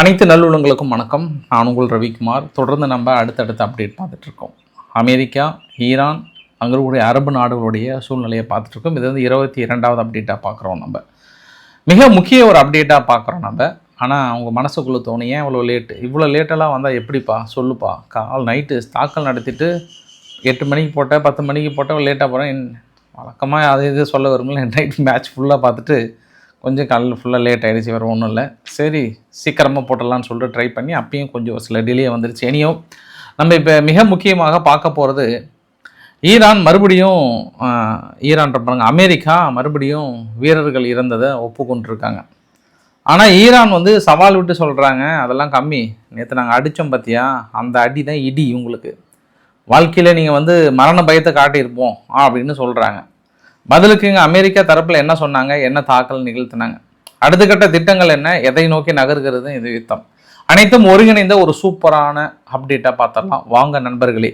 அனைத்து நல்லுள்ளங்களுக்கும் வணக்கம். நான் உங்கள் ரவிக்குமார். தொடர்ந்து நம்ம அடுத்தடுத்த அப்டேட் பார்த்துட்ருக்கோம். அமெரிக்கா, ஈரான், அங்கே இருக்கக்கூடிய அரபு நாடுகளுடைய சூழ்நிலையை பார்த்துட்ருக்கோம். இது வந்து 22வது அப்டேட்டாக பார்க்குறோம். நம்ம மிக முக்கிய ஒரு அப்டேட்டாக பார்க்குறோம் நம்ம. ஆனால் அவங்க மனசுக்குள்ளே தோணி, ஏன் இவ்வளோ லேட்டெல்லாம் வந்தால் எப்படிப்பா சொல்லுப்பா, நைட்டு தாக்கல் நடத்திட்டு 8 மணிக்கு போட்டேன், 10 மணிக்கு போட்டேன், லேட்டாக போகிறேன். வழக்கமாக அது இது சொல்ல வரும்ல, நைட் மேட்ச் ஃபுல்லாக பார்த்துட்டு கொஞ்சம் காலையில் ஃபுல்லாக லேட் ஆகிடுச்சு, வேறு ஒன்றும் இல்லை, சரி சீக்கிரமாக போட்டலான்னு சொல்லிட்டு ட்ரை பண்ணி அப்பயும் கொஞ்சம் சில டிலே வந்துடுச்சு. இனியோ நம்ம இப்போ மிக முக்கியமாக பார்க்க போகிறது ஈரான் மறுபடியும் பாருங்க, அமெரிக்கா மறுபடியும் வீரர்கள் இறந்ததை ஒப்புக்கொண்டிருக்காங்க. ஆனால் ஈரான் வந்து சவால் விட்டு சொல்கிறாங்க, அதெல்லாம் கம்மி, நேற்று நாங்கள் அடித்தோம் பார்த்தியா, அந்த அடி தான் இடி, உங்களுக்கு வாழ்க்கையில் நீங்கள் வந்து மரண பயத்தை காட்டியிருப்போம் அப்படின்னு சொல்கிறாங்க. பதிலுக்கு இங்கே அமெரிக்கா தரப்பில் என்ன சொன்னாங்க, என்ன தாக்கல் நிகழ்த்தினாங்க, அடுத்த கட்ட திட்டங்கள் என்ன, எதை நோக்கி நகர்கிறது இது யுத்தம், அனைத்தும் ஒருங்கிணைந்த ஒரு சூப்பரான அப்டேட்டாக பார்த்துடலாம். வாங்க நண்பர்களே.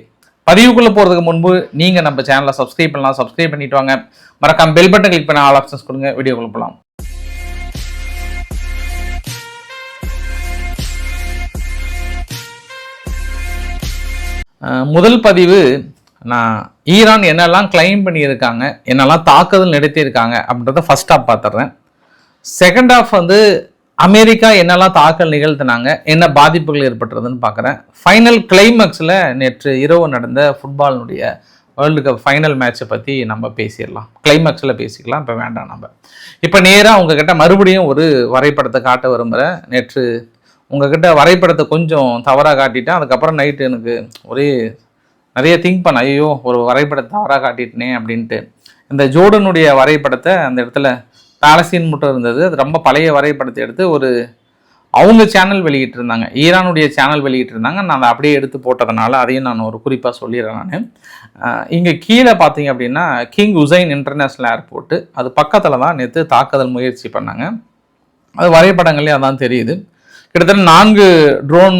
பதிவுக்குள்ளே போகிறதுக்கு முன்பு நீங்கள் நம்ம சேனலை சப்ஸ்கிரைப் பண்ணலாம், சப்ஸ்கிரைப் பண்ணிட்டு வாங்க. மறக்காம பெல் பட்டன் கிளிக் பண்ண ஆல் ஆப்ஷன்ஸ் கொடுங்க. வீடியோக்குள்ள போகலாம். முதல் பதிவு, நான் ஈரான் என்னெல்லாம் கிளைம் பண்ணியிருக்காங்க, என்னெல்லாம் தாக்குதல் நடத்தியிருக்காங்க அப்படின்றத ஃபர்ஸ்ட் ஹாஃப் பார்த்துட்றேன். செகண்ட் ஹாஃப் வந்து அமெரிக்கா என்னெல்லாம் தாக்கல் நிகழ்த்தினாங்க, என்ன பாதிப்புகள் ஏற்பட்டுறதுன்னு பார்க்குறேன். ஃபைனல் கிளைமேக்ஸில் நேற்று இரவு நடந்த ஃபுட்பாலினுடைய வேர்ல்டு கப் ஃபைனல் மேட்சை பற்றி நம்ம பேசிடலாம். கிளைமேக்ஸில் பேசிக்கலாம், இப்போ வேண்டாம். நம்ம இப்போ நேராக உங்ககிட்ட மறுபடியும் ஒரு வரைபடத்தை காட்ட விரும்புகிறேன். நேற்று உங்ககிட்ட வரைபடத்தை கொஞ்சம் தவறாக காட்டிட்டேன். அதுக்கப்புறம் நைட்டு எனக்கு ஒரே நிறைய திங்க் பண்ண, ஐயோ ஒரு வரைபடத்தை தவறாக காட்டிட்டேனே அப்படின்ட்டு. இந்த ஜோர்டனுடைய வரைபடத்தை அந்த இடத்துல பாலஸ்தீன் மட்டும் இருந்தது, அது ரொம்ப பழைய வரைபடத்தை எடுத்து ஒரு அவங்க சேனல் வெளியிட்டு இருந்தாங்க, ஈரானுடைய சேனல் வெளியிட்டு இருந்தாங்க. நான் அதை அப்படியே எடுத்து போட்டதுனால அதையும் நான் ஒரு குறிப்பாக சொல்லிடுறேன். நான் இங்கே கீழே பார்த்தீங்க அப்படின்னா கிங் உசைன் இன்டர்நேஷ்னல் ஏர்போர்ட்டு, அது பக்கத்தில் தான் நேற்று தாக்குதல் முயற்சி பண்ணாங்க. அது வரைபடங்களே அதான் தெரியுது. கிட்டத்தட்ட 4 ட்ரோன்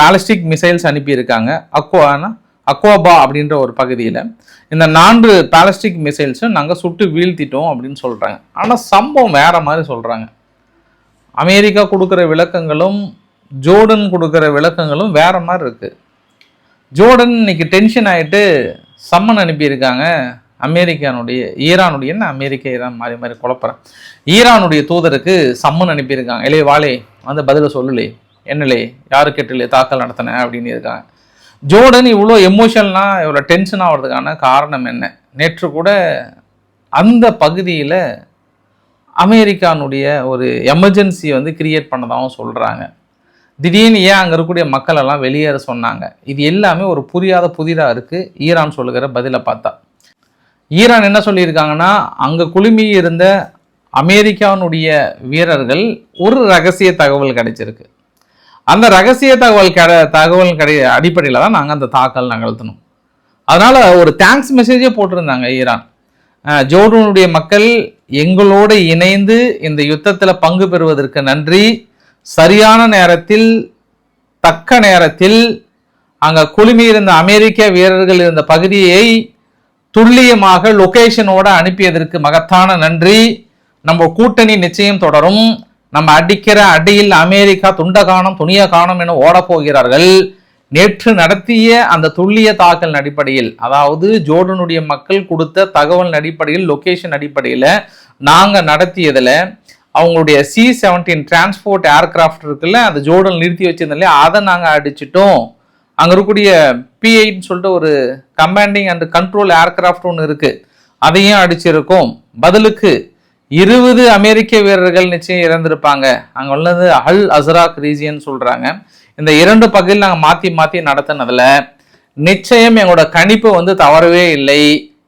பாலிஸ்டிக் மிசைல்ஸ் அனுப்பியிருக்காங்க அக்வாபா அப்படின்ற ஒரு பகுதியில். இந்த 4 பாலிஸ்டிக் மிசைல்ஸும் நாங்கள் சுட்டு வீழ்த்திட்டோம் அப்படின்னு சொல்கிறாங்க. ஆனால் சம்பவம் வேறு மாதிரி சொல்கிறாங்க. அமெரிக்கா கொடுக்குற விளக்கங்களும் ஜோர்டன் கொடுக்குற விளக்கங்களும் வேறு மாதிரி இருக்குது. ஜோர்டன் இன்னைக்கு டென்ஷன் ஆகிட்டு சம்மன் அனுப்பியிருக்காங்க ஈரானுடைய என்ன அமெரிக்கா ஈரான் மாறி மாறி குழப்பறேன், ஈரானுடைய தூதருக்கு சம்மன் அனுப்பியிருக்காங்க. இளைய வாழே வந்து பதிலை சொல்லலே, என்னலே யாரு கேட்டலே தாக்கல் நடத்தின அப்படின்னு இருக்காங்க. ஜோர்டன் இவ்வளோ எமோஷனலாக இவ்வளோ டென்ஷன் ஆகிறதுக்கான காரணம் என்ன? நேற்று கூட அந்த பகுதியில் அமெரிக்கானுடைய ஒரு எமர்ஜென்சி வந்து கிரியேட் பண்ணதாகவும் சொல்கிறாங்க. திடீர்னு ஏன் அங்கே இருக்கக்கூடிய மக்கள் எல்லாம் வெளியேற சொன்னாங்க? இது எல்லாமே ஒரு புதிராக இருக்குது ஈரான் சொல்லுகிற பதிலை பார்த்தா. ஈரான் என்ன சொல்லியிருக்காங்கன்னா, அங்கே குழுமி இருந்த அமெரிக்காவுடைய வீரர்கள் ஒரு ரகசிய தகவல் கிடைச்சிருக்கு. அந்த ரகசிய தகவல் அடிப்படையில் தான் நாங்கள் அந்த தாக்கல் நகர்த்தணும். அதனால் ஒரு தேங்க்ஸ் மெசேஜே போட்டிருந்தாங்க ஈரான். ஜோர்டனுடைய மக்கள் எங்களோடு இணைந்து இந்த யுத்தத்தில் பங்கு பெறுவதற்கு நன்றி. சரியான நேரத்தில் தக்க நேரத்தில் அங்கே குழுமி இருந்த அமெரிக்க வீரர்கள் இருந்த பகுதியை துல்லியமாக லொகேஷனோட அனுப்பியதற்கு மகத்தான நன்றி. நம்ம கூட்டணி நிச்சயம் தொடரும். நம்ம அடிக்கிற அடியில் அமெரிக்கா துணிய காணும் என ஓடப்போகிறார்கள். நேற்று நடத்திய அந்த துல்லிய தாக்கல் அடிப்படையில், அதாவது ஜோர்டனுடைய மக்கள் கொடுத்த தகவல் அடிப்படையில், லொகேஷன் அடிப்படையில் நாங்கள் நடத்தியதில் அவங்களுடைய C-17 டிரான்ஸ்போர்ட் ஏர்கிராஃப்ட் இருக்குல்ல, அந்த ஜோர்டன் நிறுத்தி வச்சிருந்தோம் இல்லையா, அதை நாங்கள் அடிச்சிட்டோம். அங்கே இருக்கக்கூடிய P-8 சொல்லிட்டு ஒரு கமாண்டிங் அண்ட் கண்ட்ரோல் ஏர்கிராஃப்ட் ஒன்று இருக்குது, அதையும் அடிச்சிருக்கோம். பதிலுக்கு 20 அமெரிக்க வீரர்கள் நிச்சயம் இறந்திருப்பாங்க. அங்கே உள்ளது அல் அஸ்ராக் ரீஜியன் சொல்கிறாங்க. இந்த 2 பகுதியில் நாங்கள் மாற்றி நடத்தினதில் நிச்சயம் எங்களோட கணிப்பு வந்து தவறவே இல்லை.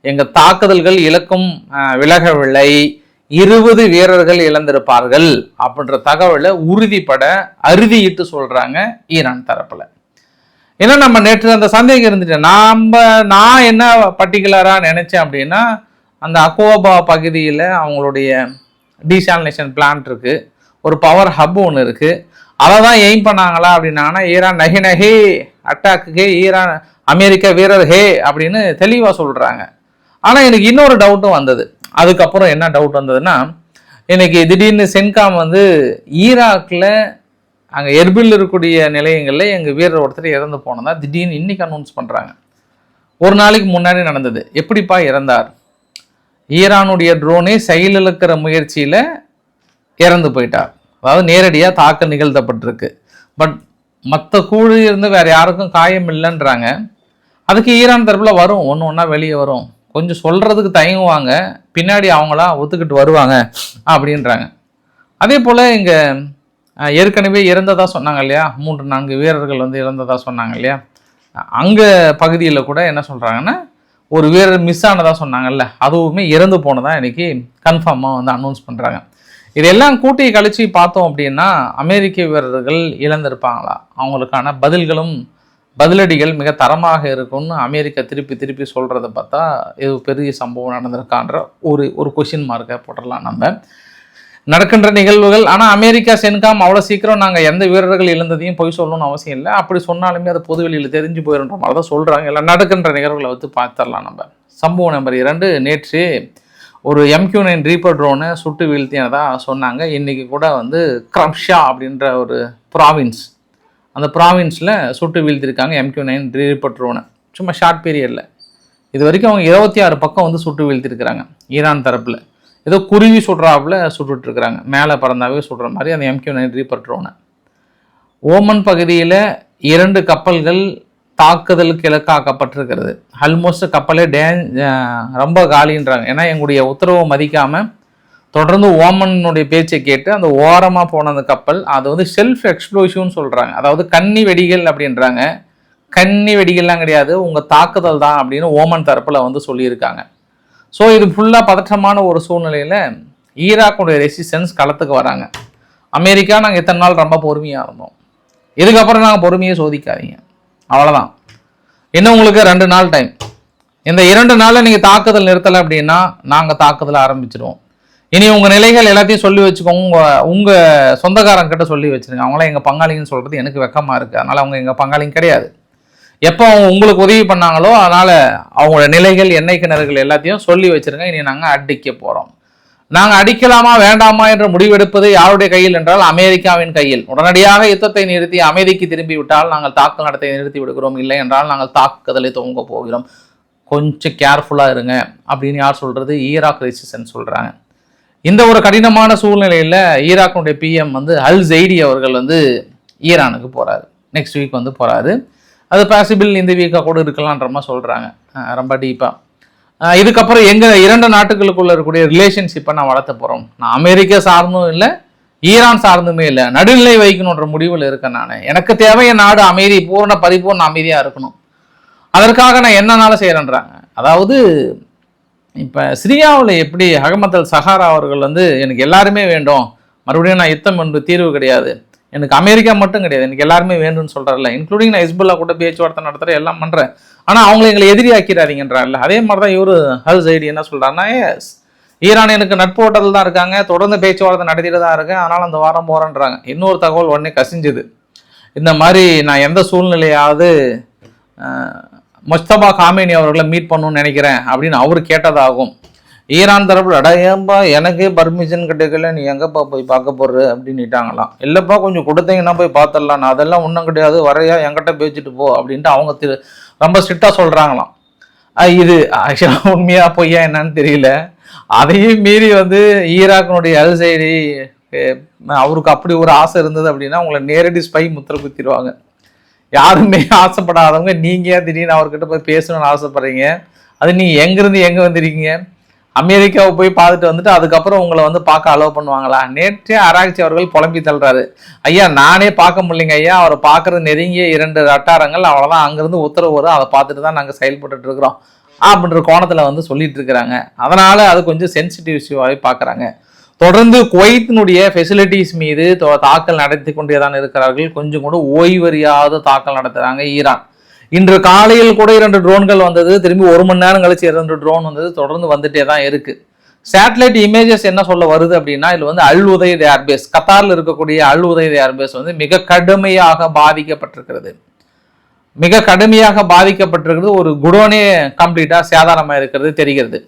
எங்கள் தாக்குதல்கள் இலக்கும் விலகவில்லை. 20 வீரர்கள் இழந்திருப்பார்கள் அப்படின்ற தகவலை உறுதிப்பட அறுதியிட்டு சொல்கிறாங்க ஈரான் தரப்பில். ஏன்னா நம்ம நேற்று அந்த சந்தேகம் இருந்துட்டு நான் என்ன பர்டிகுலராக நினைச்சேன் அப்படின்னா, அந்த அக்வாபா பகுதியில் அவங்களுடைய டீசாலினேஷன் பிளான்ட் இருக்குது, ஒரு பவர் ஹப் ஒன்று இருக்குது, அதை தான் எய்ம் பண்ணாங்களா அப்படின்னாங்கன்னா, ஈரான் நகை அட்டாக்கு ஈரான் அமெரிக்கா வீரர் ஹே அப்படின்னு தெளிவாக சொல்கிறாங்க. ஆனால் எனக்கு இன்னொரு டவுட்டும் வந்தது. அதுக்கப்புறம் என்ன டவுட் வந்ததுன்னா, இன்னைக்கு திடீர்னு சென்காம் வந்து ஈராக்கில் அங்கே எர்பில் இருக்கக்கூடிய நிலையங்களில் எங்கள் வீரர் ஒருத்தர் இறந்து போனதா திடீர்னு இன்னைக்கு அனௌன்ஸ் பண்ணுறாங்க. ஒரு நாளைக்கு முன்னாடி நடந்தது. எப்படிப்பா இறந்தார்? ஈரானுடைய ட்ரோனே செயலிழக்கிற முயற்சியில் இறந்து போயிட்டார். அதாவது நேரடியாக தாக்கல் நிகழ்த்தப்பட்டிருக்கு. பட் மற்ற கூழி இருந்து வேறு யாருக்கும் காயம் இல்லைன்றாங்க. அதுக்கு ஈரான் தரப்பில் வரும், ஒன்று ஒன்றா வெளியே வரும். கொஞ்சம் சொல்கிறதுக்கு தயங்குவாங்க, பின்னாடி அவங்களா ஒத்துக்கிட்டு வருவாங்க அப்படின்றாங்க. அதே போல் இங்கே ஏற்கனவே இறந்ததாக சொன்னாங்க இல்லையா, 3-4 வீரர்கள் வந்து இறந்ததாக சொன்னாங்க இல்லையா, அங்கே பகுதியில் கூட என்ன சொல்கிறாங்கன்னா ஒரு வீரர் மிஸ் ஆனதாக சொன்னாங்கல்ல, அதுவுமே இறந்து போனதாக இன்றைக்கி கன்ஃபார்மாக வந்து அனௌன்ஸ் பண்ணுறாங்க. இதெல்லாம் கூட்டி கழிச்சு பார்த்தோம் அப்படின்னா அமெரிக்க வீரர்கள் இழந்திருப்பாங்களா, அவங்களுக்கான பதிலடிகள் மிக தரமாக இருக்கும்னு அமெரிக்கா திருப்பி சொல்கிறத பார்த்தா இது பெரிய சம்பவம் நடந்திருக்கான்ற ஒரு கொஷின் மார்க்கை போட்டுடலாம் நம்ம. நடக்கின்ற நிகழ்வுகள். ஆனால் அமெரிக்கா சென்காம் அவ்வளோ சீக்கிரம் நாங்கள் எந்த வீரர்கள் இழந்ததையும் போய் சொல்லணும்னு அவசியம் இல்லை. அப்படி சொன்னாலுமே அது பொதுவெளியில் தெரிஞ்சு போயிடுன்ற மாதிரி தான் சொல்கிறாங்க. இல்லை நடக்கின்ற நிகழ்வுகளை வந்து பார்த்துடலாம் நம்ம. சம்பவம் நம்பர் 2, நேற்று ஒரு MQ-9 ரீப்பர் ட்ரோனை சுட்டு வீழ்த்தினதாக சொன்னாங்க. இன்றைக்கி கூட வந்து கிரம்ஷா அப்படின்ற ஒரு ப்ராவின்ஸ், அந்த ப்ராவின்ஸில் சுட்டு வீழ்த்திருக்காங்க MQ-9 ரீப்பர் ட்ரோனை. சும்மா ஷார்ட் பீரியடில் இது வரைக்கும் அவங்க 26 பக்கம் வந்து சுட்டு வீழ்த்திருக்கிறாங்க. ஈரான் தரப்பில் ஏதோ குருவி சுடுறாப்புல சுட்டுட்ருக்குறாங்க, மேலே பறந்தாவே சுடுற மாதிரி அந்த MQ-9 ரீப்பர் ட்ரோனை. ஓமன் பகுதியில் 2 கப்பல்கள் தாக்குதலுக்கு இலக்காக்கப்பட்டிருக்கிறது. ஆல்மோஸ்ட் கப்பலே ரொம்ப காலின்றாங்க. ஏன்னா எங்களுடைய உத்தரவை மதிக்காமல் தொடர்ந்து ஓமனுடைய பேச்சை கேட்டு அந்த ஓரமாக போன அந்த கப்பல் அது வந்து செல்ஃப் எக்ஸ்ப்ளோசிவ்னு சொல்கிறாங்க. அதாவது கன்னி வெடிகள் அப்படின்றாங்க. கன்னி வெடிகள்லாம் கிடையாது, உங்கள் தாக்குதல் தான் அப்படின்னு ஓமன் தரப்பில் வந்து சொல்லியிருக்காங்க. ஸோ இது ஃபுல்லாக பதற்றமான ஒரு சூழ்நிலையில் ஈராக்குடைய ரெசிஸ்டன்ஸ் களத்துக்கு வராங்க. அமெரிக்கா நாங்கள் இத்தனை நாள் ரொம்ப பொறுமையாக இருந்தோம், இதுக்கப்புறம் நாங்கள் பொறுமையை சோதிக்காதீங்க, அவ்வளோதான், இன்னும் உங்களுக்கு 2 நாள் டைம். இந்த 2 நாளில் நீங்கள் தாக்குதல் நிறுத்தலை அப்படின்னா நாங்கள் தாக்குதல் ஆரம்பிச்சிடுவோம். இனி உங்கள் நிலைகள் எல்லாத்தையும் சொல்லி வச்சுக்கோங்க, உங்கள் சொந்தக்காரங்கிட்ட சொல்லி வச்சுருங்க. அவங்களாம் எங்கள் பங்காளின்னு சொல்கிறது எனக்கு வெக்கமாக இருக்குது, அதனால் அவங்க எங்கள் பங்காளிங்க கிடையாது. எப்போ அவங்க உங்களுக்கு உதவி பண்ணாங்களோ அதனால் அவங்களோட நிலைகள், எண்ணெய் கிணறுகள் எல்லாத்தையும் சொல்லி வச்சுருங்க. இனி நாங்கள் அடிக்க போகிறோம். நாங்கள் அடிக்கலாமா வேண்டாமா என்று முடிவெடுப்பது யாருடைய கையில் என்றால் அமெரிக்காவின் கையில். உடனடியாக யுத்தத்தை நிறுத்தி அமைதிக்கு திரும்பி விட்டால் நாங்கள் தாக்குதல் நடத்தை நிறுத்தி விடுகிறோம், இல்லை என்றால் நாங்கள் தாக்குதலை துவங்க போகிறோம், கொஞ்சம் கேர்ஃபுல்லாக இருங்க அப்படின்னு யார் சொல்கிறது? ஈராக் ரெசிஸ்டன்ஸ் சொல்கிறாங்க. இந்த ஒரு கடினமான சூழ்நிலையில் ஈராக்குடைய PM வந்து அல் ஜெய்டி அவர்கள் வந்து ஈரானுக்கு போகிறாரு. நெக்ஸ்ட் வீக் வந்து போகிறாரு. அது பாசிபிள் இந்த வீக்காக கூட இருக்கலான்ற மாதிரி சொல்கிறாங்க, ரொம்ப டீப்பாக. இதுக்கப்புறம் எங்கள் 2 நாட்டுகளுக்குள்ள இருக்கக்கூடிய ரிலேஷன்ஷிப்பை நான் வளர்த்த போகிறோம். நான் அமெரிக்கா சார்ந்தும் இல்லை, ஈரான் சார்ந்துமே இல்லை, நடுநிலை வைக்கணுன்ற முடிவில் இருக்கேன் நான். எனக்கு தேவை என் நாடு அமைதி, பரிபூர்ண அமைதியாக இருக்கணும். அதற்காக நான் என்னன்னாலும் செய்கிறேன்றாங்க. அதாவது இப்போ சிரியாவில் எப்படி அகமத் அல் சஹாரா அவர்கள் வந்து எனக்கு எல்லாருமே வேண்டும், மறுபடியும் நான் யுத்தம் என்று தீர்வு கிடையாது, எனக்கு அமெரிக்கா மட்டும் கிடையாது, எனக்கு எல்லாருமே வேண்டும்னு சொல்கிறார்ல, இன்க்ளூடிங் நான் ஹிஸ்புல்லா கூட பேச்சுவார்த்தை நடத்துகிறேன், எல்லாம் பண்ணுறேன், ஆனால் அவங்களை எங்களை எதிரியாக்கிறாதீங்கன்றார்ல. அதே மாதிரி தான் இவர் அல் ஜெய்டி என்ன சொல்கிறாருன்னா, ஈரான் எனக்கு நட்பு ஓட்டத்தில் தான் இருக்காங்க, தொடர்ந்து பேச்சுவார்த்தை நடத்திட்டு தான் இருக்கேன், அதனால் அந்த வாரம் போகிறேன்றாங்க. இன்னொரு தகவல் உடனே கசிஞ்சுது. இந்த மாதிரி நான் எந்த சூழ்நிலையாவது முஸ்தபா காமேனி அவர்களை மீட் பண்ணணும்னு நினைக்கிறேன் அப்படின்னு அவர் கேட்டதாகும். ஈரான் தரப்புல அடையப்பா எனக்கே பர்மிஷன் கிடைக்கல, நீ எங்கப்பா போய் பார்க்க போடுற அப்படின்னுட்டாங்களாம். இல்லைப்பா கொஞ்சம் கொடுத்தீங்கன்னா போய் பார்த்துடலாம், நான் அதெல்லாம் ஒன்றும் கிடையாது, வரையா என்கிட்ட பேசிட்டு போ அப்படின்ட்டு அவங்க ரொம்ப ஸ்ட்ரிக்டாக சொல்கிறாங்களாம். இது ஆக்சுவலாக உண்மையாக பொய்யா என்னன்னு தெரியல. அதையும் மீறி வந்து ஈராக்கினுடைய அல் ஜெய்டி அவருக்கு அப்படி ஒரு ஆசை இருந்தது அப்படின்னா உங்களை நேரடி ஸ்பை முத்திர குத்திடுவாங்க. யாருமே ஆசைப்படாதவங்க நீங்கள் ஏன் திடீர்னு அவர்கிட்ட போய் பேசணும்னு ஆசைப்படுறீங்க? அது நீங்கள் எங்கேருந்து எங்கே வந்துருக்கீங்க? அமெரிக்காவை போய் பார்த்துட்டு வந்துட்டு அதுக்கப்புறம் உங்களை வந்து பார்க்க அலோவ் பண்ணுவாங்களா? நேற்றே ஆராய்ச்சி அவர்கள் புலம்பி தள்ளுறாரு, ஐயா நானே பார்க்க முடியலைங்க ஐயா, அவரை பார்க்குறது நெருங்கிய 2 வட்டாரங்கள், அவ்வளோதான், அங்கேருந்து உத்தரவு வரும், அதை பார்த்துட்டு தான் நாங்கள் செயல்பட்டு இருக்கிறோம் அப்படின்ற கோணத்தில் வந்து சொல்லிட்டு இருக்கிறாங்க. அதனால் அது கொஞ்சம் சென்சிட்டிவ் இஷ்யூவாகவே பார்க்குறாங்க. தொடர்ந்து குவைத்தினுடைய ஃபெசிலிட்டிஸ் மீது தாக்கல் நடத்தி கொண்டே தான் இருக்கிறார்கள். கொஞ்சம் கூட ஓய்வறியாத தாக்கல் நடத்துகிறாங்க ஈரான். இன்று காலையில் கூட 2 ட்ரோன்கள் வந்தது, திரும்பி 1 மணி நேரம் கழிச்சு 2 ட்ரோன் வந்தது, தொடர்ந்து வந்துட்டே தான் இருக்கு. சேட்டலைட் இமேஜஸ் என்ன சொல்ல வருது அப்படின்னா, இதில் வந்து அல் உதைத் ஏர்பேஸ், கத்தாரில் இருக்கக்கூடிய அல் உதைத் ஏர்பேஸ் வந்து மிக கடுமையாக பாதிக்கப்பட்டிருக்கிறது. ஒரு குடோனே கம்ப்ளீட்டாக சேதாரமாக இருக்கிறது தெரிகிறது.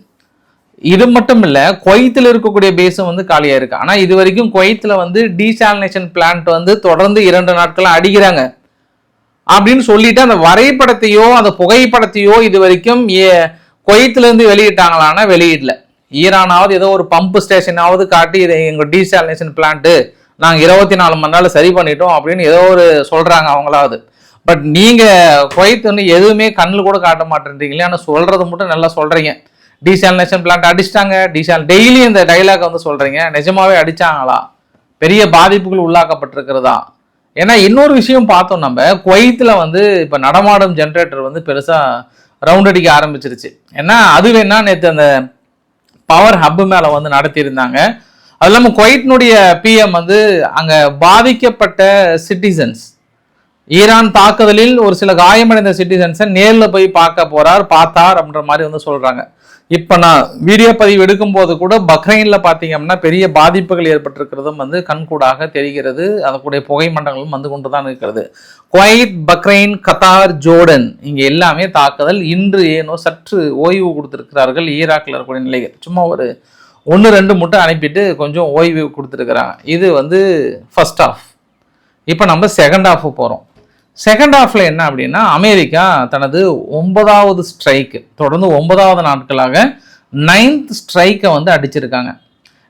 இது மட்டும் இல்ல, குவைத்தில் இருக்கக்கூடிய பேஸும் வந்து காலியா இருக்கு. ஆனா இது வரைக்கும் குவைத்துல வந்து டீசாலினேஷன் பிளான்ட் வந்து தொடர்ந்து 2 நாட்களா அடிக்கிறாங்க அப்படின்னு சொல்லிட்டு அந்த வரைபடத்தையோ அந்த புகைப்படத்தையோ இது வரைக்கும் குவைத்துல இருந்து வெளியிட்டாங்களான்னா வெளியிடல. ஈரானாவது ஏதோ ஒரு பம்ப் ஸ்டேஷனாவது காட்டி இதை எங்க டீசாலினேஷன் பிளான்ட் நாங்க 24 மணி நேரம் சரி பண்ணிட்டோம் அப்படின்னு ஏதோ ஒரு சொல்றாங்க அவங்களாவது. பட் நீங்க குவைத் வந்து எதுவுமே கண்ணில் கூட காட்ட மாட்டேன்றீங்களே, ஆனா சொல்றது மட்டும் நல்லா சொல்றீங்க. டீசாலினேஷன் பிளான்ட் அடிச்சிட்டாங்க, டெய்லி இந்த டைலாக் வந்து சொல்றீங்க. நிஜமாவே அடிச்சாங்களா? பெரிய பாதிப்புகள் உள்ளாக்கப்பட்டிருக்கிறதா? ஏன்னா இன்னொரு விஷயம் பார்த்தோம், நம்ம குவைத்தில் வந்து இப்போ நடமாடும் ஜென்ரேட்டர் வந்து பெருசாக ரவுண்ட் அடிக்க ஆரம்பிச்சிருச்சு. ஏன்னா அது வேணா நேற்று அந்த பவர் ஹப்பு மேலே வந்து நடத்தியிருந்தாங்க. அது இல்லாமல் குவைத்தினுடைய பிஎம் வந்து அங்கே பாதிக்கப்பட்ட சிட்டிசன்ஸ், ஈரான் தாக்குதலில் ஒரு சில காயமடைந்த சிட்டிசன்ஸை நேரில் போய் பார்த்தார் அப்படின்ற மாதிரி வந்து சொல்கிறாங்க. இப்போ நான் வீடியோ பதிவு எடுக்கும் போது கூட பக்ரைனில் பார்த்தீங்க அப்படின்னா பெரிய பாதிப்புகள் ஏற்பட்டிருக்கிறதும் வந்து கண்கூடாக தெரிகிறது. அதற்குடைய புகைமண்டங்களும் வந்து கொண்டு தான் இருக்கிறது. குவைத், பக்ரைன், கத்தார், ஜோர்டன் இங்கே எல்லாமே தாக்குதல். இன்று ஏனோ சற்று ஓய்வு கொடுத்துருக்கிறார்கள் ஈராக்கில் இருக்கக்கூடிய நிலைகள். சும்மா ஒரு 1-2 மட்டும் அனுப்பிட்டு கொஞ்சம் ஓய்வு கொடுத்துருக்குறாங்க. இது வந்து ஃபர்ஸ்ட் ஆஃப். இப்போ நம்ம செகண்ட் ஆஃப் போகிறோம். செகண்ட் ஹாஃப்ல என்ன அப்படின்னா, அமெரிக்கா தனது 9வது ஸ்ட்ரைக்கு, தொடர்ந்து 9வது நாட்களாக 9th ஸ்ட்ரைக்கை வந்து அடிச்சிருக்காங்க.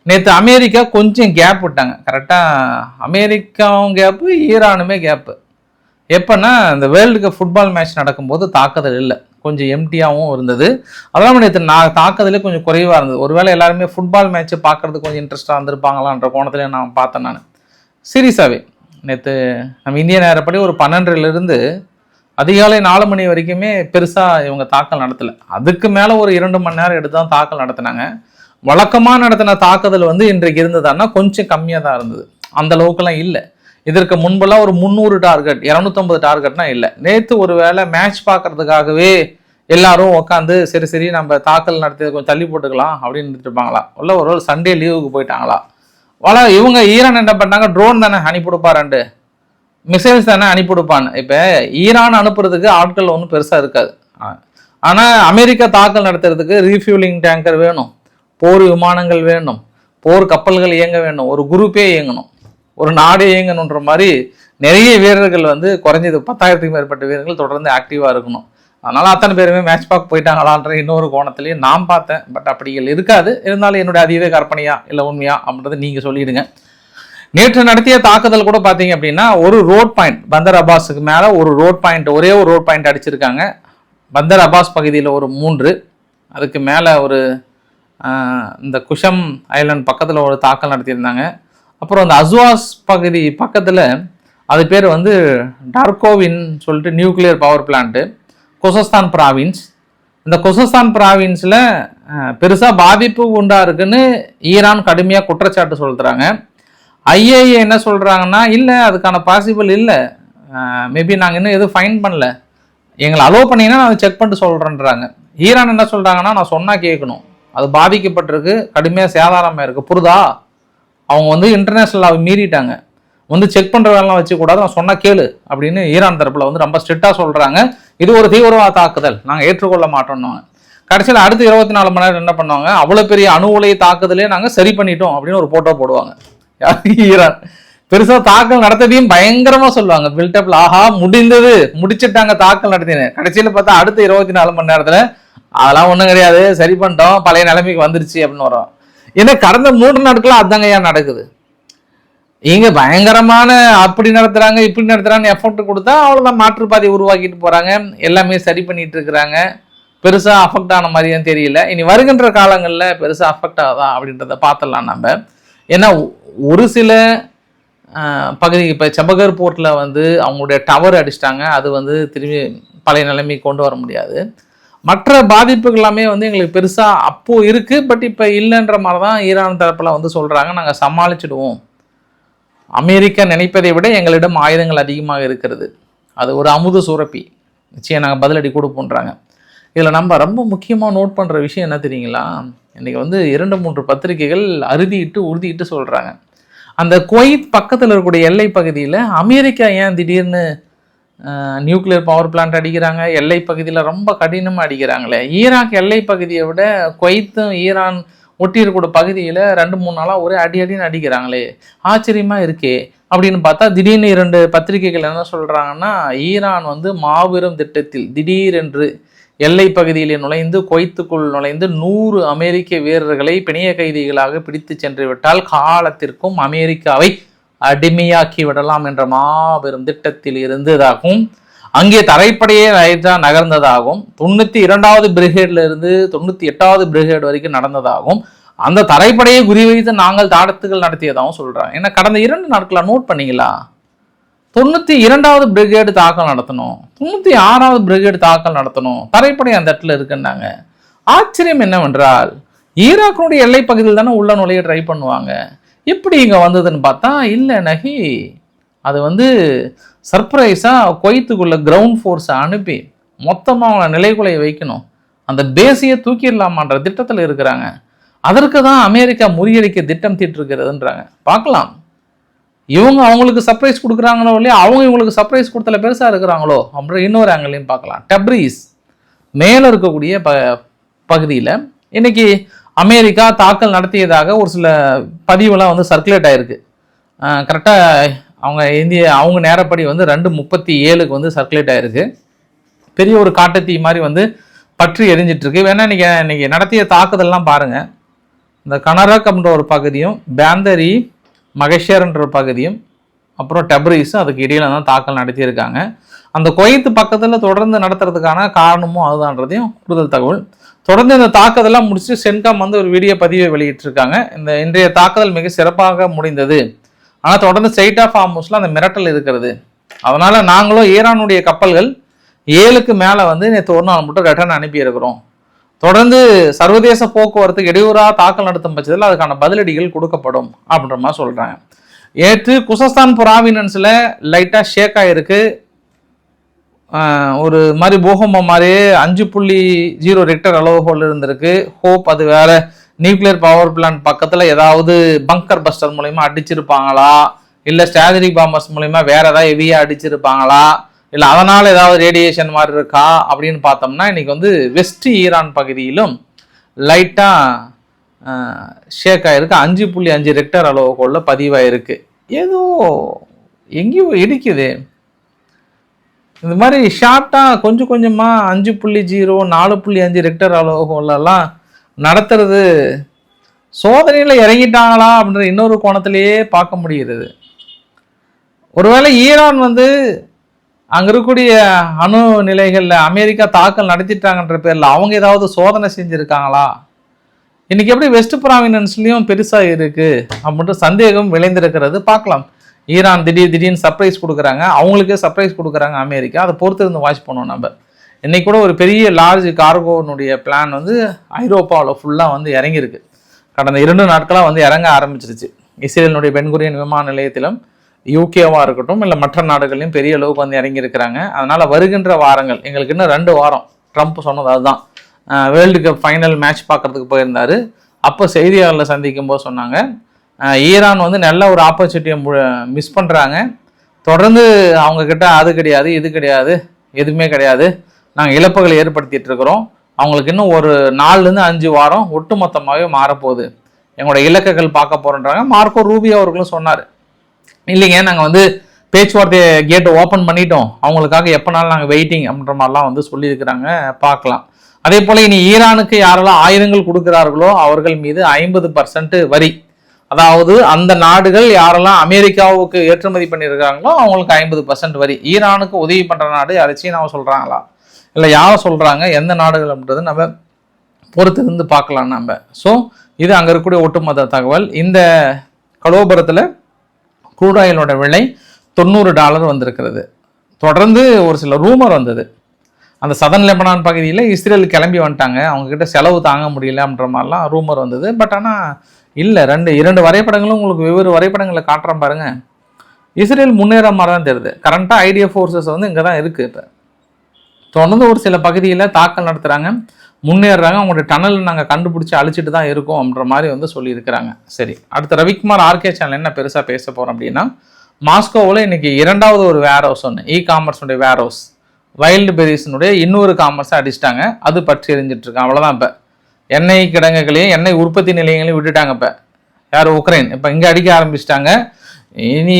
நேற்று அமெரிக்கா கொஞ்சம் கேப் விட்டாங்க. கரெக்டாக அமெரிக்காவும் கேப்பு, ஈரானுமே கேப்பு. எப்போன்னா இந்த வேர்ல்டு கப் ஃபுட்பால் மேட்ச் நடக்கும்போது தாக்குதல் இல்லை, கொஞ்சம் எம்டியாகவும் இருந்தது. அதெல்லாம் நேற்று தாக்குதலே கொஞ்சம் குறைவாக இருந்தது. ஒருவேளை எல்லாருமே ஃபுட்பால் மேட்ச்சை பார்க்கறதுக்கு கொஞ்சம் இன்ட்ரெஸ்டாக இருந்திருப்பாங்களான்ற கோணத்தில் நான் பார்த்தேன். நான் சீரியஸாகவே நேற்று நம்ம இந்திய நேரப்படி ஒரு 12லிருந்து அதிகாலை 4 மணி வரைக்குமே பெருசாக இவங்க தாக்கல் நடத்தலை. அதுக்கு மேலே ஒரு 2 மணி நேரம் எடுத்து தான் தாக்கல் நடத்தினாங்க. வழக்கமாக நடத்தின தாக்குதல் வந்து இன்றைக்கு இருந்ததுன்னா கொஞ்சம் கம்மியாக தான் இருந்தது, அந்த அளவுக்குலாம் இல்லை. இதற்கு முன்பெல்லாம் ஒரு 300 டார்கெட் 250 டார்கெட்னா இல்லை. நேற்று ஒரு வேளை மேட்ச் பார்க்கறதுக்காகவே எல்லாரும் உட்காந்து சரி நம்ம தாக்கல் நடத்தி கொஞ்சம் தள்ளி போட்டுக்கலாம் அப்படின்னு இருப்பாங்களா, இல்லை ஒரு சண்டே லீவுக்கு போயிட்டாங்களா? இவங்க ஈரான் என்ன பண்ணாங்க, ட்ரோன் தானே அனுப்பிவிடுப்பாரு, மிசைல்ஸ் தானே அனுப்பிவிடுப்பான்னு. இப்போ ஈரான் அனுப்புறதுக்கு ஆட்கள் ஒன்றும் பெருசாக இருக்காது. ஆனால் அமெரிக்கா தாக்கல் நடத்துறதுக்கு ரீஃபியூலிங் டேங்கர் வேணும், போர் விமானங்கள் வேணும், போர் கப்பல்கள் இயங்க வேணும், ஒரு குரூப்பே இயங்கணும், ஒரு நாடே இயங்கணுன்ற மாதிரி நிறைய வீரர்கள் வந்து குறைஞ்சது 10,000க்கும் மேற்பட்ட வீரர்கள் தொடர்ந்து ஆக்டிவாக இருக்கணும். அதனால் அத்தனை பேருமே மேட்ச் பார்க்க போயிட்டாங்களான்ற இன்னொரு கோணத்துலேயும் நான் பார்த்தேன். பட் அப்படிகள் இருக்காது. இருந்தாலும் என்னுடைய அதீத கற்பனையா இல்லை உண்மையா அப்படின்றத நீங்கள் சொல்லிடுங்க. நேற்று நடத்திய தாக்குதல் கூட பார்த்தீங்க அப்படின்னா ஒரு ரோட் பாயிண்ட், பந்தர் அப்பாஸுக்கு மேலே ஒரு ரோட் பாயிண்ட், ஒரே ஒரு ரோட் பாயிண்ட் அடிச்சிருக்காங்க. பந்தர் அப்பாஸ் பகுதியில் ஒரு 3, அதுக்கு மேலே ஒரு இந்த குஷம் ஐலாண்ட் பக்கத்தில் ஒரு தாக்கல் நடத்தியிருந்தாங்க. அப்புறம் அந்த அஸ்வாஸ் பகுதி பக்கத்தில், அது பேர் வந்து டார்கோவின் சொல்லிட்டு நியூக்ளியர் பவர் பிளான்ட்டு, கொசஸ்தான் ப்ராவின்ஸ். இந்த கொசஸ்தான் ப்ராவின்ஸில் பெருசாக பாதிப்பு உண்டா இருக்குன்னு ஈரான் கடுமையாக குற்றச்சாட்டு சொல்கிறாங்க. ஐஏஏ என்ன சொல்கிறாங்கன்னா, இல்லை அதுக்கான பாசிபிள் இல்லை, மேபி நாங்கள் இன்னும் எதுவும் ஃபைன் பண்ணல, எங்களை அலோவ் பண்ணிங்கன்னா நான் செக் பண்ணிட்டு சொல்கிறேன்றாங்க. ஈரான் என்ன சொல்கிறாங்கன்னா, நான் சொன்னால் கேட்கணும், அது பாதிக்கப்பட்டிருக்கு, கடுமையாக சேதாரமாக இருக்குது, புரிதா? அவங்க வந்து இன்டர்நேஷ்னல் மீறிட்டாங்க, வந்து செக் பண்ணுற வேலைலாம் வச்சுக்கூடாது, நான் சொன்னால் கேளு அப்படின்னு ஈரான் தரப்பில் வந்து ரொம்ப ஸ்ட்ரிக்டாக சொல்கிறாங்க. இது ஒரு தீவிரவாத தாக்குதல், நாங்கள் ஏற்றுக்கொள்ள மாட்டோம்னு. கடைசியில் அடுத்து 24 மணி நேரம் என்ன பண்ணுவாங்க, அவ்வளோ பெரிய அணு உலை தாக்குதலே நாங்கள் சரி பண்ணிட்டோம் அப்படின்னு ஒரு போட்டோ போடுவாங்க. ஈரான் பெருசாக தாக்கல் நடத்ததையும் பயங்கரமாக சொல்லுவாங்க, பில்டப்ல, ஆஹா முடிந்தது, முடிச்சுட்டாங்க தாக்கல் நடத்தினேன். கடைசியில் பார்த்தா அடுத்த 24 மணி நேரத்தில் அதெல்லாம் ஒன்றும் கிடையாது, சரி பண்ணிட்டோம், பழைய நிலைமைக்கு வந்துருச்சு அப்படின்னு வரும். ஏன்னா கடந்த 3 நாட்களாக அதுதாங்க ஏன் நடக்குது. இங்க பயங்கரமான அப்படி நடத்துறாங்க இப்படி நடத்துறாங்க, எஃபெக்ட் கொடுத்தா அவ்வளோதான், மாற்றுப்பாதை உருவாக்கிட்டு போறாங்க, எல்லாமே சரி பண்ணிட்டு இருக்கிறாங்க. பெருசா அஃபெக்ட் ஆன மாதிரியும் தெரியல. இனி வருகின்ற காலங்களில் பெருசா அஃபெக்ட் ஆகுதா அப்படின்றத பார்த்துடலாம் நம்ம. ஏன்னா ஒரு சில பகுதி, இப்போ செபகர் போர்ட்டில் வந்து அவங்களுடைய டவர் அடிச்சிட்டாங்க, அது வந்து திரும்பி பழைய நிலைமைக்கு கொண்டு வர முடியாது. மற்ற பாதிப்புகள் எல்லாமே வந்து எங்களுக்கு பெருசாக அப்போ இருக்குது, பட் இப்போ இல்லைன்ற மாதிரி தான் ஈரான் தரப்பில் வந்து சொல்கிறாங்க. நாங்கள் சமாளிச்சிடுவோம், அமெரிக்கா நினைப்பதை விட எங்களிடம் ஆயுதங்கள் அதிகமாக இருக்கிறது, அது ஒரு அமுத சுரப்பி, நிச்சயம் நாங்கள் பதிலடி கொடுப்போன்றாங்க. இதில் நம்ம ரொம்ப முக்கியமாக நோட் பண்ணுற விஷயம் என்ன தெரியுங்களா, இன்றைக்கி வந்து 2-3 பத்திரிகைகள் உறுதிட்டு சொல்கிறாங்க, அந்த குவைத் பக்கத்தில் இருக்கக்கூடிய எல்லை பகுதியில் அமெரிக்கா ஏன் திடீர்னு நியூக்ளியர் பவர் பிளான்ட் அடிக்கிறாங்க, எல்லை பகுதியில் ரொம்ப கடினமாக அடிக்கிறாங்களே. ஈராக் எல்லை பகுதியை விட குவைத்தும் ஈரான் ஒட்டி இருக்கக்கூடிய பகுதியில் 2-3 நாளாக ஒரே அடின்னு அடிக்கிறாங்களே, ஆச்சரியமாக இருக்கே அப்படின்னு பார்த்தா திடீர்னு 2 பத்திரிகைகள் என்ன சொல்கிறாங்கன்னா, ஈரான் வந்து மாபெரும் திட்டத்தில் திடீரென்று எல்லை பகுதியில் நுழைந்து குவைத்துக்குள் நுழைந்து 100 அமெரிக்க வீரர்களை பிணைய கைதிகளாக பிடித்து சென்று விட்டால் காலத்திற்கும் அமெரிக்காவை அடிமையாக்கி விடலாம் என்ற மாபெரும் திட்டத்தில் இருந்ததாகவும், அங்கே தரைப்படையே நகர்ந்ததாகவும், 92வது பிரிகேட்ல இருந்து 98வது பிரிகேட் வரைக்கும் நடந்ததாகவும், அந்த தரைப்படையை குறிவைத்து நாங்கள் தாக்குதல் நடத்தியதாகவும் சொல்றாங்க. ஏன்னா கடந்த 2 நாட்களா நோட் பண்ணீங்களா, 92வது பிரிகேடு தாக்கல் நடத்தணும், 96வது பிரிகேடு தாக்கல் நடத்தணும், தரைப்படை அந்த இடத்துல இருக்குன்னாங்க. ஆச்சரியம் என்னவென்றால் ஈராக்கினுடைய எல்லை பகுதியில் தானே உள்ள நுழைய ட்ரை பண்ணுவாங்க. எப்படி இங்கே வந்ததுன்னு பார்த்தா இல்லை நகி, அது வந்து சர்ப்ரைஸாக குவைத்துக்குள்ள கிரவுண்ட் ஃபோர்ஸை அனுப்பி மொத்தமாக அவங்கள நிலைக்குலைய வைக்கணும், அந்த பேஸையே தூக்கிடலாமான்ற திட்டத்தில் இருக்கிறாங்க. அதற்கு தான் அமெரிக்கா முறியடிக்க திட்டம் தீட்டிருக்கிறதுன்றாங்க. பார்க்கலாம், இவங்க அவங்களுக்கு சர்ப்ரைஸ் கொடுக்குறாங்களோ இல்லையா, அவங்க இவங்களுக்கு சர்ப்ரைஸ் கொடுத்தல பெருசாக இருக்கிறாங்களோ அப்படின்ற இன்னொரு ஆங்கிலையும் பார்க்கலாம். டெப்ரீஸ் மேலே இருக்கக்கூடிய பகுதியில் இன்னைக்கு அமெரிக்கா தாக்கல் நடத்தியதாக ஒரு சில பதிவெல்லாம் வந்து சர்க்குலேட் ஆகிருக்கு. கரெக்டாக அவங்க நேரப்படி வந்து 2:37 வந்து சர்க்குலேட் ஆகிருக்கு. பெரிய ஒரு காட்டுத்தீ மாதிரி வந்து பற்றி எரிஞ்சிட்ருக்கு. வேணா இன்னைக்கு நடத்திய தாக்குதல்லாம் பாருங்கள். இந்த கனரக் அப்படின்ற ஒரு பகுதியும் பேந்தரி மகஷேர்ன்ற ஒரு பகுதியும் அப்புறம் டெப்ரீஸும் அதுக்கு இடையில தான் தாக்கல் நடத்தியிருக்காங்க. அந்த குவைத்து பக்கத்தில் தொடர்ந்து நடத்துறதுக்கான காரணமும் அதுதான்றதையும் கூடுதல் தகவல். தொடர்ந்து இந்த தாக்குதலாம் முடிச்சுட்டு சென்காம் வந்து ஒரு வீடியோ பதிவை வெளியிட்டிருக்காங்க. இந்த இன்றைய தாக்குதல் மிக சிறப்பாக முடிந்தது, ஆனால் தொடர்ந்து ஸ்ட்ரைட் ஆஃப் ஹார்முஸ்ல அந்த மிரட்டல் இருக்கிறது. அதனால நாங்களும் ஈரானுடைய கப்பல்கள் 7க்கு மேலே வந்து நேற்று ஒரு நாள் மட்டும் ரிட்டர்ன் அனுப்பியிருக்கிறோம். தொடர்ந்து சர்வதேச போக்குவரத்துக்கு இடையூறாக தாக்கல் நடத்தும் பட்சத்தில் அதுக்கான பதிலடிகள் கொடுக்கப்படும் அப்படின்ற மாதிரி சொல்றாங்க. ஏற்று குசஸ்தான் ப்ராவினன்ஸில் லைட்டாக ஷேக் ஆகிருக்கு. ஒரு மாதிரி பூகம்பம் மாதிரி 5.0 ரெக்டர் அளவுகோல் இருந்திருக்கு. ஹோப் அது வேற நியூக்ளியர் பவர் பிளான்ட் பக்கத்தில் ஏதாவது பங்கர் பஸ்டர் மூலயமா அடிச்சிருப்பாங்களா, இல்லை ஸ்ட்ராட்டஜிக் பாம்பர்ஸ் மூலயமா வேற ஏதாவது ஹெவியாக அடிச்சிருப்பாங்களா, இல்லை அதனால் ஏதாவது ரேடியேஷன் மாதிரி இருக்கா அப்படின்னு பார்த்தோம்னா இன்னைக்கு வந்து வெஸ்ட் ஈரான் பகுதியிலும் லைட்டாக ஷேக் ஆகிருக்கு. 5.5 ரெக்டர் அளவுகோலில் பதிவாயிருக்கு. ஏதோ எங்கேயோ இடிக்குது. இந்த மாதிரி ஷார்ட்டாக கொஞ்சம் கொஞ்சமாக 5.0 4.5 ரெக்டர் அளவுகோலெல்லாம் நடத்துறது சோதனையில் இறங்கிட்டாங்களா அப்படின்ற இன்னொரு கோணத்திலேயே பார்க்க முடிகிறது. ஒருவேளை ஈரான் வந்து அங்கே இருக்கக்கூடிய அணு நிலைகளில் அமெரிக்கா தாக்கல் நடத்திட்டாங்கன்ற பேரில் அவங்க ஏதாவது சோதனை செஞ்சுருக்காங்களா? இன்னைக்கு எப்படி வெஸ்ட் ப்ராவினன்ஸ்லையும் பெருசாக இருக்குது அப்படின்ற சந்தேகம் விளைந்திருக்கிறது. பார்க்கலாம். ஈரான் திடீர்னு சர்ப்ரைஸ் கொடுக்குறாங்க, அவங்களுக்கே சர்ப்ரைஸ் கொடுக்குறாங்க அமெரிக்கா. அதை பொறுத்து இருந்து வாட்ச் பண்ணுவோம் நம்ம. இன்னைக்கு கூட ஒரு பெரிய லார்ஜ் கார்கோனுடைய பிளான் வந்து ஐரோப்பாவில் ஃபுல்லாக வந்து இறங்கியிருக்கு. கடந்த 2 நாட்களாக வந்து இறங்க ஆரம்பிச்சிருச்சு. இஸ்ரேலினுடைய பென்குரியன் விமான நிலையத்திலும் யூகேவாக இருக்கட்டும் இல்லை மற்ற நாடுகளையும் பெரிய அளவுக்கு வந்து இறங்கியிருக்கிறாங்க. அதனால் வருகின்ற வாரங்கள் எங்களுக்கு இன்னும் 2 வாரம், ட்ரம்ப் சொன்னது அதுதான். வேர்ல்டு கப் ஃபைனல் மேட்ச் பார்க்கறதுக்கு போயிருந்தார். அப்போ செய்தியாளர்களை சந்திக்கும் போது சொன்னாங்க, ஈரான் வந்து நல்ல ஒரு ஆப்பர்ச்சுனிட்டியை மிஸ் பண்ணுறாங்க. தொடர்ந்து அவங்கக்கிட்ட அது கிடையாது இது கிடையாது எதுவுமே கிடையாது, நாங்கள் இழப்புகளை ஏற்படுத்திட்டு இருக்கிறோம், அவங்களுக்கு இன்னும் ஒரு 4-5 வாரம் ஒட்டுமொத்தமாகவே மாறப்போகுது, எங்களோட இலக்குகள் பார்க்க போகிறோன்றாங்க. மார்க்கோ ரூபியோ அவர்களும் சொன்னார், இல்லைங்க நாங்கள் வந்து பேச்சுவார்த்தையை கேட்டை ஓப்பன் பண்ணிட்டோம், அவங்களுக்காக எப்போனாலும் நாங்கள் வெயிட்டிங் அப்படின்ற மாதிரிலாம் வந்து சொல்லியிருக்கிறாங்க. பார்க்கலாம். அதே போல் இனி ஈரானுக்கு யாரெல்லாம் ஆயுதங்கள் கொடுக்குறார்களோ அவர்கள் மீது 50% வரி, அதாவது அந்த நாடுகள் யாரெல்லாம் அமெரிக்காவுக்கு ஏற்றுமதி பண்ணியிருக்காங்களோ அவங்களுக்கு 50% வரி. ஈரானுக்கு உதவி பண்ணுற நாடு யார், சீனாவை சொல்கிறாங்களா இல்லை யாரை சொல்கிறாங்க, எந்த நாடுகள் அப்படின்றது நம்ம பொறுத்து இருந்து பார்க்கலாம் நம்ம. ஸோ இது அங்கே இருக்கக்கூடிய ஒட்டுமொத்த தகவல். இந்த கலோபரத்தில் க்ரூட் ஆயிலோட விலை $90 வந்திருக்கிறது. தொடர்ந்து ஒரு சில ரூமர் வந்தது, அந்த சதன் லெபனான் பகுதியில் இஸ்ரேல் கிளம்பி வந்துட்டாங்க, அவங்கக்கிட்ட செலவு தாங்க முடியல அப்படின்ற மாதிரிலாம் ரூமர் வந்தது. பட் ஆனால் இல்லை, 2 வரைபடங்களும் உங்களுக்கு வெவ்வேறு வரைபடங்களை காட்டுறேன் பாருங்கள். இஸ்ரேல் முன்னேற மாதிரி தான் தெரியுது. கரண்ட்டாக ஐடிஎஃப் ஃபோர்ஸஸ் வந்து இங்கே தான் இருக்குது. இப்போ தொடர்ந்து ஒரு சில பகுதியில் தாக்கல் நடத்துகிறாங்க, முன்னேறாங்க, அவங்களுடைய டனல் நாங்கள் கண்டுபிடிச்சி அழிச்சிட்டு தான் இருக்கோம் அப்படின்ற மாதிரி வந்து சொல்லியிருக்கிறாங்க. சரி, அடுத்த ரவிக்குமார் ஆர்கே சேனல் என்ன பெருசாக பேச போகிறோம் அப்படின்னா, மாஸ்கோவில் இன்னைக்கு 2வது ஒரு வேர் ஹவுஸ் ஒன்று, காமர்ஸுடைய வேர் ஹவுஸ், வைல்டு பெரிஸினுடைய இன்னொரு காமர்ஸை அடிச்சிட்டாங்க. அது பற்றி எரிஞ்சிட்டு இருக்கு. அவ்வளோதான். இப்போ எண்ணெய் கிடங்குகளையும் எண்ணெய் உற்பத்தி நிலையங்களையும் விட்டுட்டாங்க. இப்போ யார்? உக்ரைன். இப்போ இங்கே அடிக்க ஆரம்பிச்சிட்டாங்க. இனி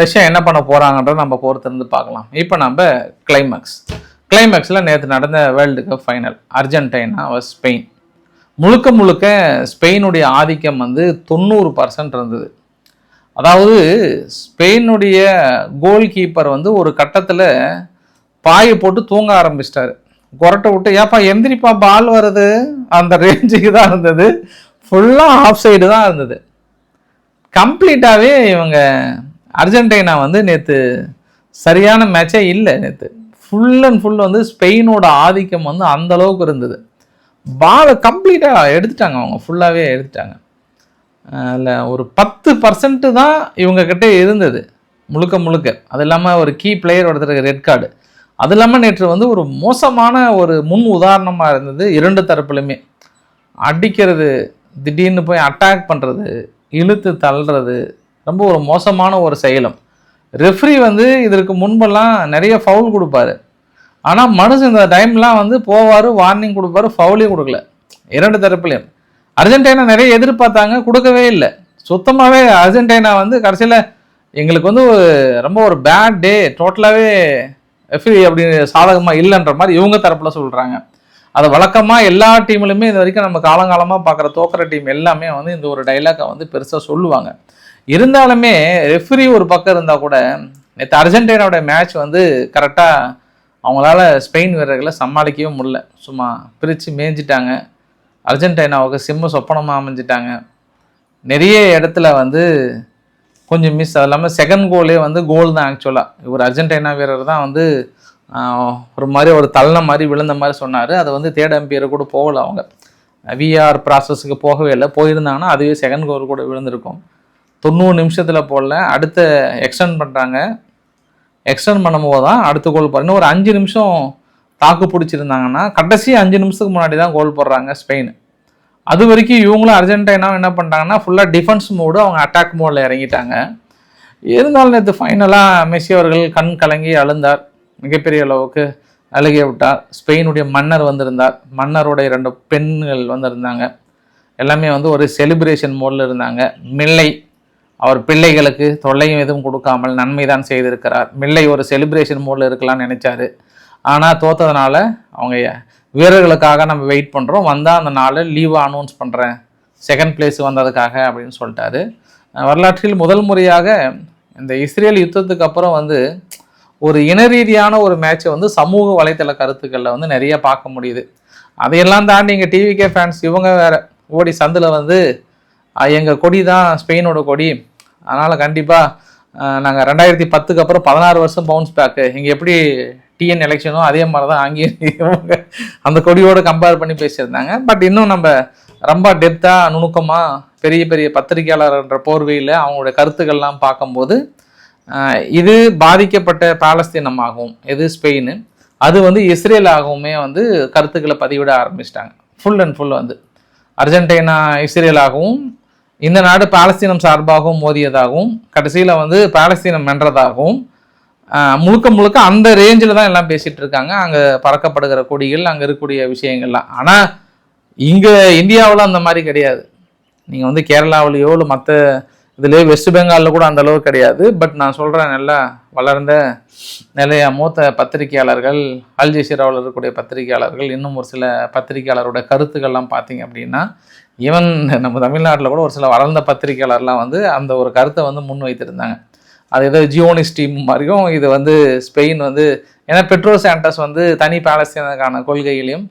ரஷ்யா என்ன பண்ண போகிறாங்கன்றத நம்ம பொறுத்திருந்து பார்க்கலாம். இப்போ நம்ம கிளைமேக்ஸில் நேற்று நடந்த world cup final Argentina Spain. முழுக்க முழுக்க ஸ்பெயினுடைய ஆதிக்கம் வந்து 90% இருந்தது. அதாவது ஸ்பெயினுடைய கோல் கீப்பர் வந்து ஒரு கட்டத்தில் பாயை போட்டு தூங்க ஆரம்பிச்சிட்டாரு. கொரட்டை விட்டு ஏப்பா எந்திரிப்பா பால் வருது, அந்த ரேஞ்சுக்கு தான் இருந்தது. ஃபுல்லாக ஆஃப் சைடு தான் இருந்தது. கம்ப்ளீட்டாகவே இவங்க அர்ஜென்டினா வந்து நேற்று சரியான மேட்சே இல்லை. நேற்று ஃபுல் அண்ட் ஃபுல் வந்து ஸ்பெயினோட ஆதிக்கம் வந்து அந்த அளவுக்கு இருந்தது. பாலை கம்ப்ளீட்டாக எடுத்துட்டாங்க. அவங்க ஃபுல்லாகவே எடுத்துட்டாங்க. அதில் ஒரு 10% தான் இவங்கக்கிட்ட இருந்தது முழுக்க. அது இல்லாமல் ஒரு கீ பிளேயர் ஒருத்தருக்கு ரெட் கார்டு. அது இல்லாமல் நேற்று வந்து ஒரு மோசமான ஒரு முன் உதாரணமாக இருந்தது. 2 தரப்புலையுமே அடிக்கிறது, திடீர்னு போய் அட்டாக் பண்ணுறது, இழுத்து தள்ளுறது, ரொம்ப ஒரு மோசமான ஒரு செயலும். ரெஃப்ரி வந்து இதற்கு முன்பெல்லாம் நிறைய ஃபவுல் கொடுப்பாரு. ஆனால் மனுஷன் இந்த டைம்லாம் வந்து போவார், வார்னிங் கொடுப்பாரு, ஃபவுலே கொடுக்கல 2 தரப்புலையும். அர்ஜென்டினா நிறைய எதிர்பார்த்தாங்க, கொடுக்கவே இல்லை. சுத்தமாகவே அர்ஜென்டினா வந்து கடைசியில் எங்களுக்கு வந்து ரொம்ப ஒரு பேட் டே, டோட்டலாகவே ரெஃப்ரி அப்படி சாதகமாக இல்லைன்ற மாதிரி இவங்க தரப்பில் சொல்கிறாங்க. அதை வழக்கமாக எல்லா டீம்லையுமே இது வரைக்கும் நம்ம காலங்காலமாக பார்க்குற தோக்கிற டீம் எல்லாமே வந்து இந்த ஒரு டைலாக்கை வந்து பெருசாக சொல்லுவாங்க. இருந்தாலுமே ரெஃப்ரி ஒரு பக்கம் இருந்தால் கூட நேற்று அர்ஜென்டினாவோட மேட்ச் வந்து கரெக்டாக அவங்களால ஸ்பெயின் வீரர்களை சமாளிக்கவே முடியல. சும்மா பிரித்து மேய்ஞ்சிட்டாங்க. அர்ஜென்டினாவுக்கு சிம்ம சொப்பனமாக அமைஞ்சிட்டாங்க. நிறைய இடத்துல வந்து கொஞ்சம் மிஸ். அது இல்லாமல் செகண்ட் கோலே வந்து கோல் தான். ஆக்சுவலாக இவர் அர்ஜென்டினா வீரர் தான் வந்து ஒரு மாதிரி ஒரு தள்ள மாதிரி விழுந்த மாதிரி சொன்னார். அதை வந்து தேர்ட் அம்பையர் கூட போகலை. அவங்க விஆர் ப்ராசஸுக்கு போகவே இல்லை. போயிருந்தாங்கன்னா அதுவே செகண்ட் கோல் கூட விழுந்திருக்கும். 90 நிமிஷத்தில் போடல, அடுத்த எக்ஸ்டெண்ட் பண்ணுறாங்க. எக்ஸ்டெண்ட் பண்ணும்போது தான் அடுத்த கோல் போடுற. இன்னும் ஒரு 5 நிமிஷம் தாக்கு பிடிச்சிருந்தாங்கன்னா கடைசி 5 நிமிஷத்துக்கு முன்னாடி தான் கோல் போடுறாங்க ஸ்பெயின். அது வரைக்கும் இவங்களும் அர்ஜென்டினாவும் என்ன பண்ணுறாங்கன்னா ஃபுல்லாக டிஃபென்ஸ் மோடு, அவங்க அட்டாக் மோடில் இறங்கிட்டாங்க. இருந்தாலும் நேற்று ஃபைனலாக மெஸ்ஸி அவர்கள் கண் கலங்கி அழுந்தார். மிகப்பெரிய அளவுக்கு அழுகி விட்டார். ஸ்பெயினுடைய மன்னர் வந்திருந்தார். மன்னருடைய 2 பெண்கள் வந்திருந்தாங்க. எல்லாமே வந்து ஒரு செலிப்ரேஷன் மோடில் இருந்தாங்க. மில்லை அவர் பிள்ளைகளுக்கு தொல்லையும் எதுவும் கொடுக்காமல் நன்மை தான் செய்திருக்கிறார். மில்லை ஒரு செலிப்ரேஷன் மோடில் இருக்கலாம்னு நினைச்சாரு. ஆனால் தோத்ததுனால அவங்க வீரர்களுக்காக நம்ம வெயிட் பண்ணுறோம், வந்தால் அந்த நாள் லீவை அனௌன்ஸ் பண்ணுறேன், செகண்ட் பிளேஸ் வந்ததுக்காக அப்படின்னு சொல்லிட்டாரு. வரலாற்றில் முதல் முறையாக இந்த இஸ்ரேல் யுத்தத்துக்கு அப்புறம் வந்து ஒரு இன ரீதியான ஒரு மேட்சை வந்து சமூக வலைத்தள கருத்துக்களில் வந்து நிறைய பார்க்க முடியுது. அதையெல்லாம் தாண்டி இங்கே டிவிகே ஃபேன்ஸ் இவங்க வேறு ஓடி சந்தில் வந்து எங்கள் கொடி தான் ஸ்பெயினோட கொடி, அதனால் கண்டிப்பாக நாங்கள் 2010க்கு அப்புறம் 16 வருஷம் பவுன்ஸ் பேக்கு, இங்கே எப்படி டிஎன் எலெக்ஷனும் அதே மாதிரி தான் அங்கேயும் அந்த கொடியோடு கம்பேர் பண்ணி பேசியிருந்தாங்க. பட் இன்னும் நம்ம ரொம்ப டெப்த்தாக நுணுக்கமாக பெரிய பெரிய பத்திரிகையாளர்ன்ற போர்வையில் அவங்களுடைய கருத்துக்கள்லாம் பார்க்கும்போது இது பாதிக்கப்பட்ட பாலஸ்தீனமாகவும் இது ஸ்பெயின், அது வந்து இஸ்ரேலாகவுமே வந்து கருத்துக்களை பதிவிட ஆரம்பிச்சிட்டாங்க. ஃபுல் அண்ட் ஃபுல் வந்து அர்ஜென்டினா இஸ்ரேலாகவும் இந்த நாடு பாலஸ்தீனம் சார்பாகவும் மோதியதாகவும் கடைசியில் வந்து பாலஸ்தீனம் வென்றதாகவும் முழுக்க அந்த ரேஞ்சில் தான் எல்லாம் பேசிகிட்டு இருக்காங்க. அங்கே பறக்கப்படுகிற கொடிகள், அங்கே இருக்கக்கூடிய விஷயங்கள்லாம். ஆனால் இங்கே இந்தியாவில் அந்த மாதிரி கிடையாது. நீங்கள் வந்து கேரளாவிலையோ இல்லை மற்ற இதுலேயோ வெஸ்ட் பெங்காலில் கூட அந்த அளவுக்கு கிடையாது. பட் நான் சொல்கிறேன், நல்லா வளர்ந்த நிறைய மூத்த பத்திரிகையாளர்கள், அல் ஜசீராவில் இருக்கக்கூடிய பத்திரிகையாளர்கள், இன்னும் ஒரு சில பத்திரிகையாளரோட கருத்துக்கள்லாம் பார்த்தீங்க அப்படின்னா, ஈவன் நம்ம தமிழ்நாட்டில் கூட ஒரு சில வளர்ந்த பத்திரிகையாளர்லாம் வந்து அந்த ஒரு கருத்தை வந்து முன் வைத்திருந்தாங்க. அது ஏதோ ஜியோனிஸ்ட் டீம் மாதிரியும் இது வந்து ஸ்பெயின் வந்து, ஏன்னா பெட்ரோ சாண்டஸ் வந்து தனி பாலஸ்தீனத்துக்கான கொள்கையிலையும்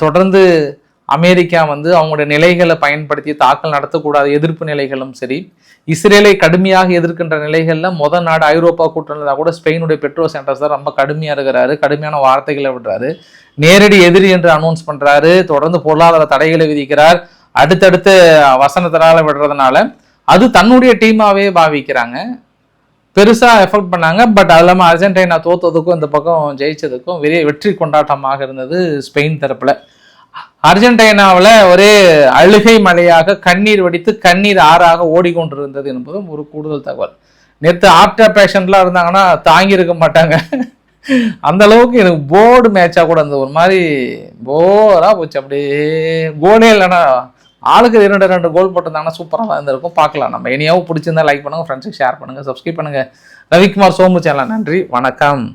தொடர்ந்து அமெரிக்கா வந்து அவங்களுடைய நிலைகளை பயன்படுத்தி தாக்கல் நடத்தக்கூடாத எதிர்ப்பு நிலைகளும் சரி, இஸ்ரேலை கடுமையாக எதிர்க்கின்ற நிலைகளில் முதல் நாடு ஐரோப்பா கூட்டணியில் கூட ஸ்பெயினுடைய பெட்ரோ சாண்டஸ் தான் ரொம்ப கடுமையாக இருக்கிறாரு. கடுமையான வார்த்தைகளை விடுறாரு, நேரடி எதிரி என்று அனௌன்ஸ் பண்ணுறாரு, தொடர்ந்து பொருளாதார தடைகளை விதிக்கிறார், அடுத்தடுத்த வசனத்தினால விடுறதுனால அது தன்னுடைய டீமாகவே பாவிக்கிறாங்க. பெருசாக எஃபெக்ட் பண்ணாங்க. பட் அது இல்லாமல் அர்ஜென்டினா தோத்ததுக்கும் இந்த பக்கம் ஜெயிச்சதுக்கும் வெற்றி கொண்டாட்டமாக இருந்தது ஸ்பெயின் தரப்பில். அர்ஜென்டினாவில் ஒரே அழுகை மலையாக கண்ணீர் வடித்து கண்ணீர் ஆறாக ஓடிக்கொண்டிருந்தது என்பதும் ஒரு கூடுதல் தகவல். நேற்று ஆப்டா பேஷண்ட்லாம் இருந்தாங்கன்னா தாங்கி இருக்க மாட்டாங்க. அந்த அளவுக்கு எனக்கு போர்டு மேட்சாக கூட இருந்தது. ஒரு மாதிரி போராக போச்சு. அப்படியே கோலே இல்லைன்னா ஆளுக்கு 2 கோல் போட்டிருந்தாங்கன்னா சூப்பராக தான் இருந்திருக்கும். பார்க்கலாம். நம்ம இனியாவும் பிடிச்சிருந்தா லைக் பண்ணுங்கள், ஃப்ரெண்ட்ஸுக்கு ஷேர் பண்ணுங்கள், சப்ஸ்கிரைப் பண்ணுங்கள். ரவிக்குமார் சோமு சேனல். நன்றி, வணக்கம்.